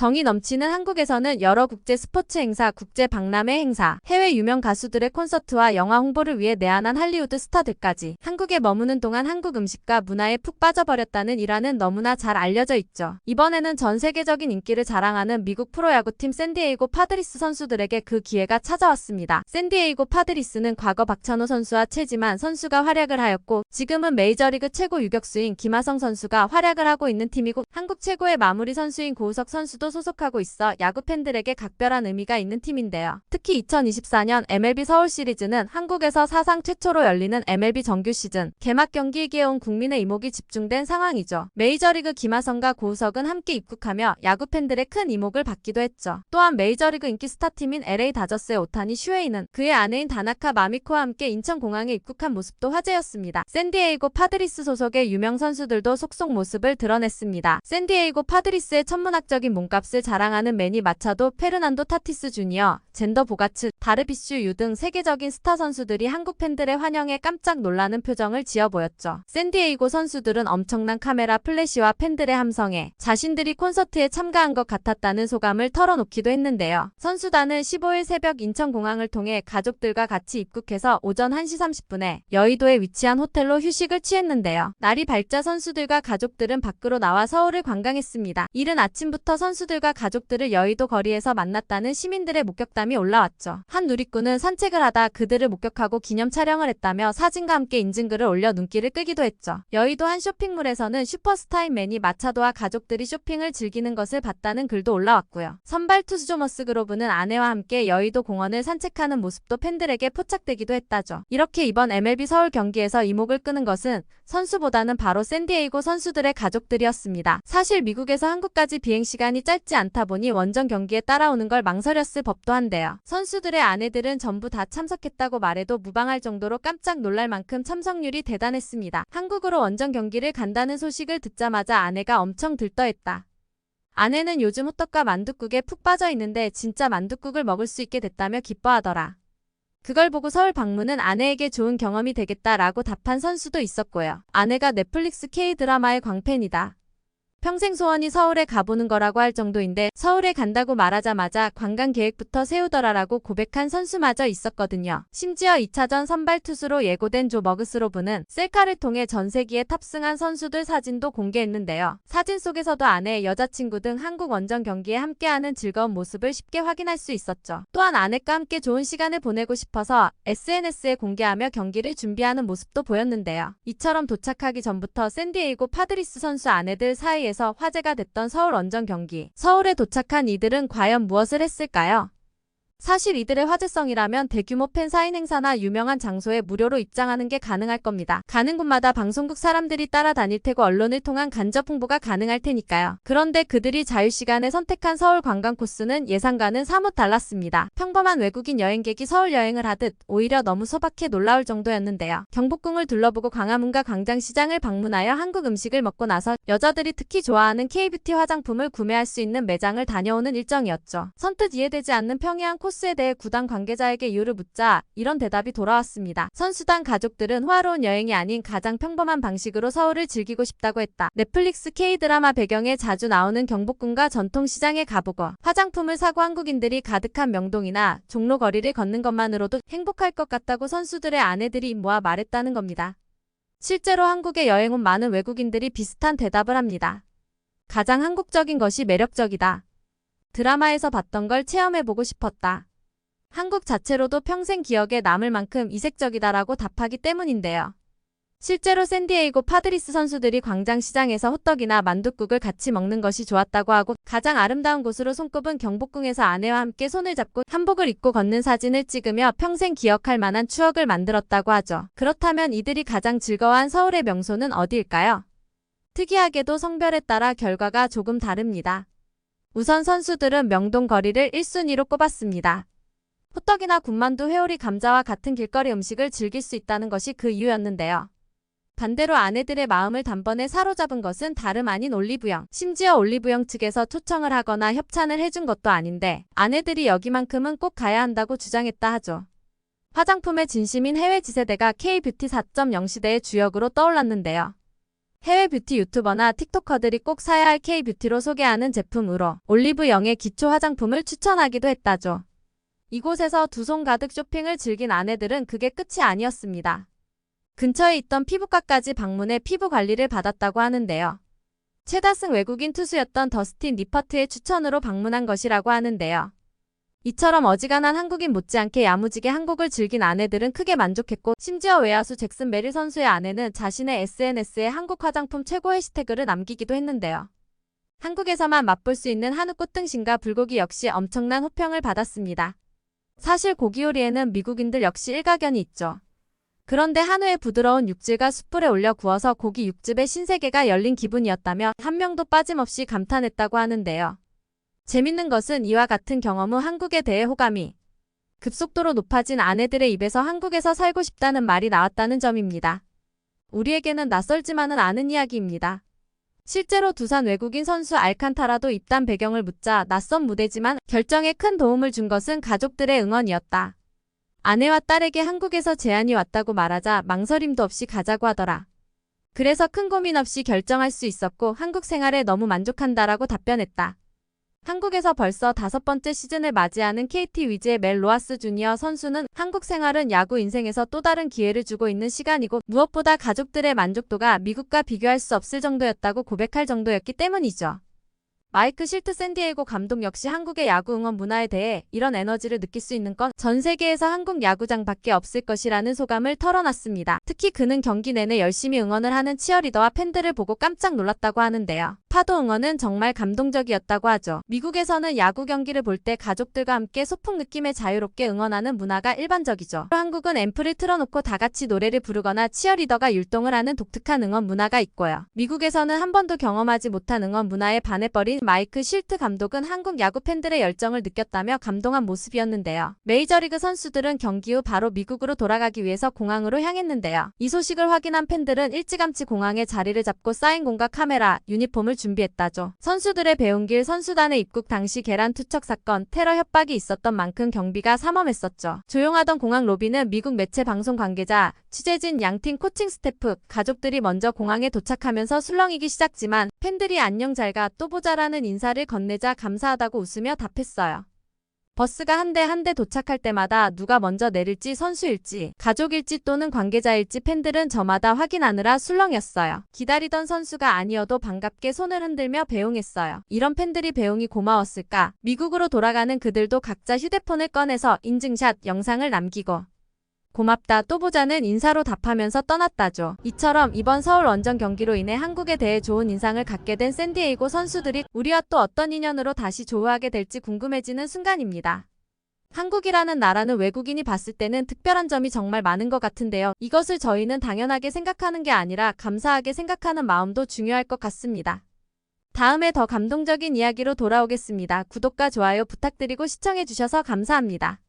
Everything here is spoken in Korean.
정이 넘치는 한국에서는 여러 국제 스포츠 행사, 국제 박람회 행사, 해외 유명 가수들의 콘서트와 영화 홍보를 위해 내한한 할리우드 스타들까지 한국에 머무는 동안 한국 음식과 문화에 푹 빠져버렸다는 일화는 너무나 잘 알려져 있죠. 이번에는 전 세계적인 인기를 자랑하는 미국 프로야구팀 샌디에이고 파드리스 선수들에게 그 기회가 찾아왔습니다. 샌디에이고 파드리스는 과거 박찬호 선수와 최지만 선수가 활약을 하였고 지금은 메이저리그 최고 유격수인 김하성 선수가 활약을 하고 있는 팀이고 한국 최고의 마무리 선수인 고우석 선수도 소속하고 있어 야구 팬들에게 각별한 의미가 있는 팀인데요. 특히 2024년 MLB 서울 시리즈는 한국에서 사상 최초로 열리는 MLB 정규 시즌 개막 경기이기에 온 국민의 이목이 집중된 상황이죠. 메이저리그 김하성과 고우석은 함께 입국하며 야구 팬들의 큰 이목을 받기도 했죠. 또한 메이저리그 인기 스타팀인 LA 다저스의 오타니 슈헤이는 그의 아내인 다나카 마미코와 함께 인천공항에 입국한 모습도 화제였습니다. 샌디에이고 파드리스 소속의 유명 선수들도 속속 모습을 드러냈습니다. 샌디에이고 파드리스의 천문학적인 몸값을 자랑하는 매니 마차도, 페르난도 타티스 주니어, 젠더 보가츠, 다르비슈 유 등 세계적인 스타 선수들이 한국 팬들의 환영에 깜짝 놀라는 표정을 지어 보였죠. 샌디에이고 선수들은 엄청난 카메라 플래시와 팬들의 함성에 자신들이 콘서트에 참가한 것 같았다는 소감을 털어놓기도 했는데요. 선수단은 15일 새벽 인천공항을 통해 가족들과 같이 입국해서 오전 1시 30분에 여의도에 위치한 호텔로 휴식을 취했는데요. 날이 밝자 선수들과 가족들은 밖으로 나와 서울을 관광했습니다. 이른 아침부터 선수들과 가족들을 여의도 거리에서 만났다는 시민들의 목격담이 올라왔죠. 한 누리꾼은 산책을 하다 그들을 목격하고 기념 촬영을 했다며 사진과 함께 인증글을 올려 눈길을 끄기도 했죠. 여의도 한 쇼핑몰에서는 슈퍼스타인 매니 마차도와 가족들이 쇼핑을 즐기는 것을 봤다는 글도 올라왔고요. 선발 투수 조머스 그로브는 아내와 함께 여의도 공원을 산책하는 모습도 팬들에게 포착되기도 했다죠. 이렇게 이번 MLB 서울 경기에서 이목을 끄는 것은 선수보다는 바로 샌디에이고 선수들의 가족들이었습니다. 사실 미국에서 한국까지 비행시간이 짧지 않다 보니 원정 경기에 따라오는 걸 망설였을 법도 한데요. 선수들의 아내들은 전부 다 참석했다고 말해도 무방할 정도로 깜짝 놀랄 만큼 참석률이 대단했습니다. 한국으로 원정 경기를 간다는 소식을 듣자마자 아내가 엄청 들떠했다. 아내는 요즘 호떡과 만둣국에 푹 빠져 있는데 진짜 만둣국을 먹을 수 있게 됐다며 기뻐하더라. 그걸 보고 서울 방문은 아내에게 좋은 경험이 되겠다라고 답한 선수도 있었고요. 아내가 넷플릭스 K-드라마의 광팬이다. 평생 소원이 서울에 가보는 거라고 할 정도인데 서울에 간다고 말하자마자 관광 계획부터 세우더라라고 고백한 선수마저 있었거든요. 심지어 2차전 선발 투수로 예고된 조 머그스로브는 셀카를 통해 전세기에 탑승한 선수들 사진도 공개했는데요. 사진 속에서도 아내, 여자친구 등 한국 원정 경기에 함께하는 즐거운 모습을 쉽게 확인할 수 있었죠. 또한 아내과 함께 좋은 시간을 보내고 싶어서 SNS에 공개하며 경기를 준비하는 모습도 보였는데요. 이처럼 도착하기 전부터 샌디에이고 파드리스 선수 아내들 사이에 에서 화제가 됐던 서울 원정 경기. 서울에 도착한 이들은 과연 무엇을 했을까요? 사실 이들의 화제성이라면 대규모 팬 사인 행사나 유명한 장소에 무료로 입장하는 게 가능할 겁니다. 가는 곳마다 방송국 사람들이 따라다닐 테고 언론을 통한 간접 홍보가 가능할 테니까요. 그런데 그들이 자유시간에 선택한 서울 관광 코스는 예상과는 사뭇 달랐습니다. 평범한 외국인 여행객이 서울 여행을 하듯 오히려 너무 소박해 놀라울 정도였는데요. 경복궁을 둘러보고 광화문과 광장시장을 방문하여 한국 음식을 먹고 나서 여자들이 특히 좋아하는 K뷰티 화장품을 구매할 수 있는 매장을 다녀오는 일정이었죠. 선뜻 이해되지 않는 평이한 코스에 대해 구단 관계자에게 이유를 묻자 이런 대답이 돌아왔습니다. 선수단 가족들은 호화로운 여행이 아닌 가장 평범한 방식으로 서울을 즐기고 싶다고 했다. 넷플릭스 K-드라마 배경에 자주 나오는 경복궁과 전통시장에 가보고 화장품을 사고 한국인들이 가득한 명동이나 종로 거리를 걷는 것만으로도 행복할 것 같다고 선수들의 아내들이 모아 말했다는 겁니다. 실제로 한국에 여행 온 많은 외국인들이 비슷한 대답을 합니다. 가장 한국적인 것이 매력적이다. 드라마에서 봤던 걸 체험해보고 싶었다. 한국 자체로도 평생 기억에 남을 만큼 이색적이다라고 답하기 때문인데요. 실제로 샌디에이고 파드리스 선수들이 광장시장에서 호떡이나 만둣국을 같이 먹는 것이 좋았다고 하고 가장 아름다운 곳으로 손꼽은 경복궁에서 아내와 함께 손을 잡고 한복을 입고 걷는 사진을 찍으며 평생 기억할 만한 추억을 만들었다고 하죠. 그렇다면 이들이 가장 즐거워한 서울의 명소는 어디일까요? 특이하게도 성별에 따라 결과가 조금 다릅니다. 우선 선수들은 명동 거리를 1순위로 꼽았습니다. 호떡이나 군만두, 회오리, 감자와 같은 길거리 음식을 즐길 수 있다는 것이 그 이유였는데요. 반대로 아내들의 마음을 단번에 사로잡은 것은 다름 아닌 올리브영. 심지어 올리브영 측에서 초청을 하거나 협찬을 해준 것도 아닌데 아내들이 여기만큼은 꼭 가야 한다고 주장했다 하죠. 화장품의 진심인 해외 지세대가 K뷰티 4.0 시대의 주역으로 떠올랐는데요. 해외 뷰티 유튜버나 틱토커들이 꼭 사야 할 K-뷰티로 소개하는 제품으로 올리브영의 기초 화장품을 추천하기도 했다죠. 이곳에서 두 손 가득 쇼핑을 즐긴 아내들은 그게 끝이 아니었습니다. 근처에 있던 피부과까지 방문해 피부 관리를 받았다고 하는데요. 최다승 외국인 투수였던 더스틴 리퍼트의 추천으로 방문한 것이라고 하는데요. 이처럼 어지간한 한국인 못지않게 야무지게 한국을 즐긴 아내들은 크게 만족했고, 심지어 외야수 잭슨 메릴 선수의 아내는 자신의 SNS에 한국 화장품 최고 해시태그를 남기기도 했는데요. 한국에서만 맛볼 수 있는 한우 꽃등심과 불고기 역시 엄청난 호평을 받았습니다. 사실 고기 요리에는 미국인들 역시 일가견이 있죠. 그런데 한우의 부드러운 육질과 숯불에 올려 구워서 고기 육즙의 신세계가 열린 기분이었다며 한 명도 빠짐없이 감탄했다고 하는데요. 재밌는 것은 이와 같은 경험 후 한국에 대해 호감이 급속도로 높아진 아내들의 입에서 한국에서 살고 싶다는 말이 나왔다는 점입니다. 우리에게는 낯설지만은 않은 이야기입니다. 실제로 두산 외국인 선수 알칸타라도 입단 배경을 묻자 낯선 무대지만 결정에 큰 도움을 준 것은 가족들의 응원이었다. 아내와 딸에게 한국에서 제안이 왔다고 말하자 망설임도 없이 가자고 하더라. 그래서 큰 고민 없이 결정할 수 있었고 한국 생활에 너무 만족한다라고 답변했다. 한국에서 벌써 5번째 시즌을 맞이하는 KT 위즈의 멜 로하스 주니어 선수는 한국 생활은 야구 인생에서 또 다른 기회를 주고 있는 시간이고 무엇보다 가족들의 만족도가 미국과 비교할 수 없을 정도였다고 고백할 정도였기 때문이죠. 마이크 실트 샌디에이고 감독 역시 한국의 야구 응원 문화에 대해 이런 에너지를 느낄 수 있는 건 전 세계에서 한국 야구장밖에 없을 것이라는 소감을 털어놨습니다. 특히 그는 경기 내내 열심히 응원을 하는 치어리더와 팬들을 보고 깜짝 놀랐다고 하는데요. 파도 응원은 정말 감동적이었다고 하죠. 미국에서는 야구 경기를 볼 때 가족들과 함께 소풍 느낌의 자유롭게 응원하는 문화가 일반적이죠. 한국은 앰프를 틀어놓고 다 같이 노래를 부르거나 치어리더가 율동을 하는 독특한 응원 문화가 있고요. 미국에서는 한 번도 경험하지 못한 응원 문화에 반해버린 마이크 실트 감독은 한국 야구 팬들의 열정을 느꼈다며 감동한 모습이었는데요. 메이저리그 선수들은 경기 후 바로 미국으로 돌아가기 위해서 공항으로 향했는데요. 이 소식을 확인한 팬들은 일찌감치 공항에 자리를 잡고 사인공과 카메라, 유니폼을 준비했다죠. 선수들의 배웅길 선수단의 입국 당시 계란 투척 사건, 테러 협박이 있었던 만큼 경비가 삼엄했었죠. 조용하던 공항 로비는 미국 매체 방송 관계자, 취재진, 양팀 코칭 스태프, 가족들이 먼저 공항에 도착하면서 술렁이기 시작지만 팬들이 안녕 잘가 또 보자라는 인사를 건네자 감사하다고 웃으며 답했어요. 버스가 한 대 한 대 도착할 때마다 누가 먼저 내릴지 선수일지, 가족일지 또는 관계자일지 팬들은 저마다 확인하느라 술렁였어요. 기다리던 선수가 아니어도 반갑게 손을 흔들며 배웅했어요. 이런 팬들이 배웅이 고마웠을까? 미국으로 돌아가는 그들도 각자 휴대폰을 꺼내서 인증샷, 영상을 남기고 고맙다 또 보자는 인사로 답하면서 떠났다죠. 이처럼 이번 서울 원정 경기로 인해 한국에 대해 좋은 인상을 갖게 된 샌디에이고 선수들이 우리와 또 어떤 인연으로 다시 조우하게 될지 궁금해지는 순간입니다. 한국이라는 나라는 외국인이 봤을 때는 특별한 점이 정말 많은 것 같은데요. 이것을 저희는 당연하게 생각하는 게 아니라 감사하게 생각하는 마음도 중요할 것 같습니다. 다음에 더 감동적인 이야기로 돌아오겠습니다. 구독과 좋아요 부탁드리고 시청해주셔서 감사합니다.